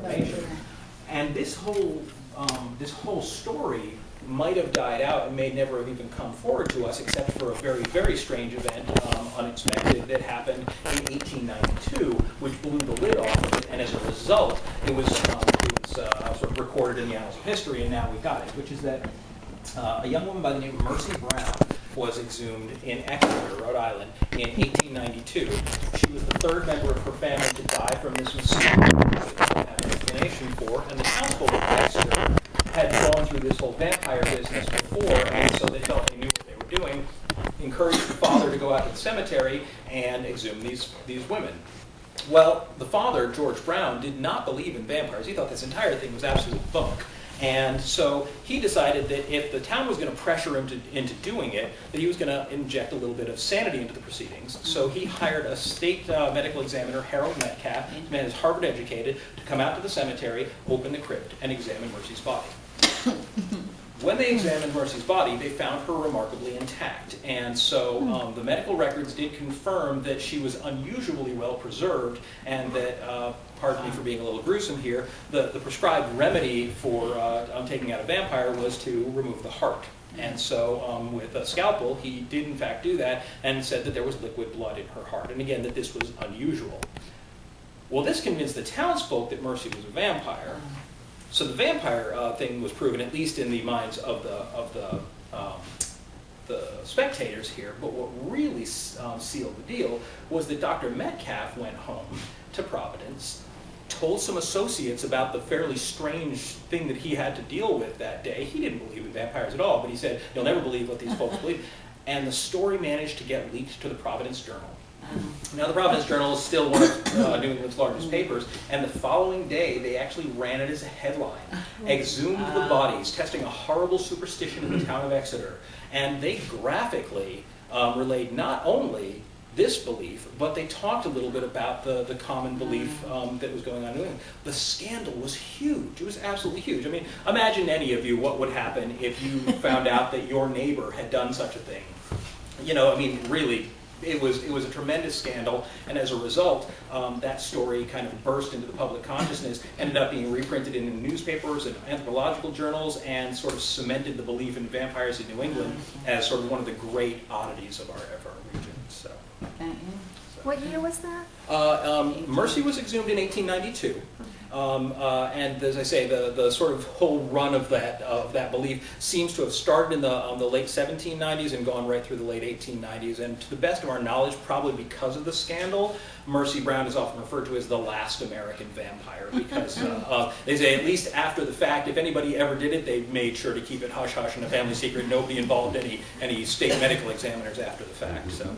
information. And this whole story might have died out and may never have even come forward to us, except for a very, very strange event, unexpected, that happened in 1892, which blew the lid off of it. And as a result, it was sort of recorded in the annals of history, and now we've got it, which is that a young woman by the name of Mercy Brown was exhumed in Exeter, Rhode Island, in 1892. She was the third member of her family to die from this mistake, which they didn't have an explanation for, and the townsfolk of Exeter had gone through this whole vampire business before, and so they felt they knew what they were doing, encouraged the father to go out to the cemetery and exhume these women. Well, the father, George Brown, did not believe in vampires. He thought this entire thing was absolute bunk. And so he decided that if the town was going to pressure him into doing it, that he was going to inject a little bit of sanity into the proceedings. So he hired a state medical examiner, Harold Metcalf, a man who's Harvard educated, to come out to the cemetery, open the crypt, and examine Mercy's body. When they examined Mercy's body, they found her remarkably intact. And so the medical records did confirm that she was unusually well preserved, and that, pardon me for being a little gruesome here, the prescribed remedy for taking out a vampire was to remove the heart. And so with a scalpel, he did in fact do that, and said that there was liquid blood in her heart, and again, that this was unusual. Well, this convinced the townsfolk that Mercy was a vampire. So the vampire thing was proven, at least in the minds of the spectators here. But what really sealed the deal was that Dr. Metcalf went home to Providence, told some associates about the fairly strange thing that he had to deal with that day. He didn't believe in vampires at all, but he said, "You'll never believe what these folks believe." And the story managed to get leaked to the Providence Journal. Now, the Providence Journal is still one of New England's largest papers, and the following day they actually ran it as a headline: "Exhumed the bodies, testing a horrible superstition in the town of Exeter." And they graphically relayed not only this belief, but they talked a little bit about the common belief that was going on in New England. The scandal was huge. It was absolutely huge. I mean, imagine any of you what would happen if you found out that your neighbor had done such a thing. You know, I mean, really, it was a tremendous scandal, and as a result, that story kind of burst into the public consciousness, ended up being reprinted in newspapers and anthropological journals, and sort of cemented the belief in vampires in New England as sort of one of the great oddities of our region. So. What year was that? Mercy was exhumed in 1892. And as I say, the sort of whole run of that belief seems to have started in the late 1790s and gone right through the late 1890s. And to the best of our knowledge, probably because of the scandal, Mercy Brown is often referred to as the last American vampire, because they say, at least after the fact, if anybody ever did it, they made sure to keep it hush-hush and a family secret. Nobody involved any state medical examiners after the fact. So.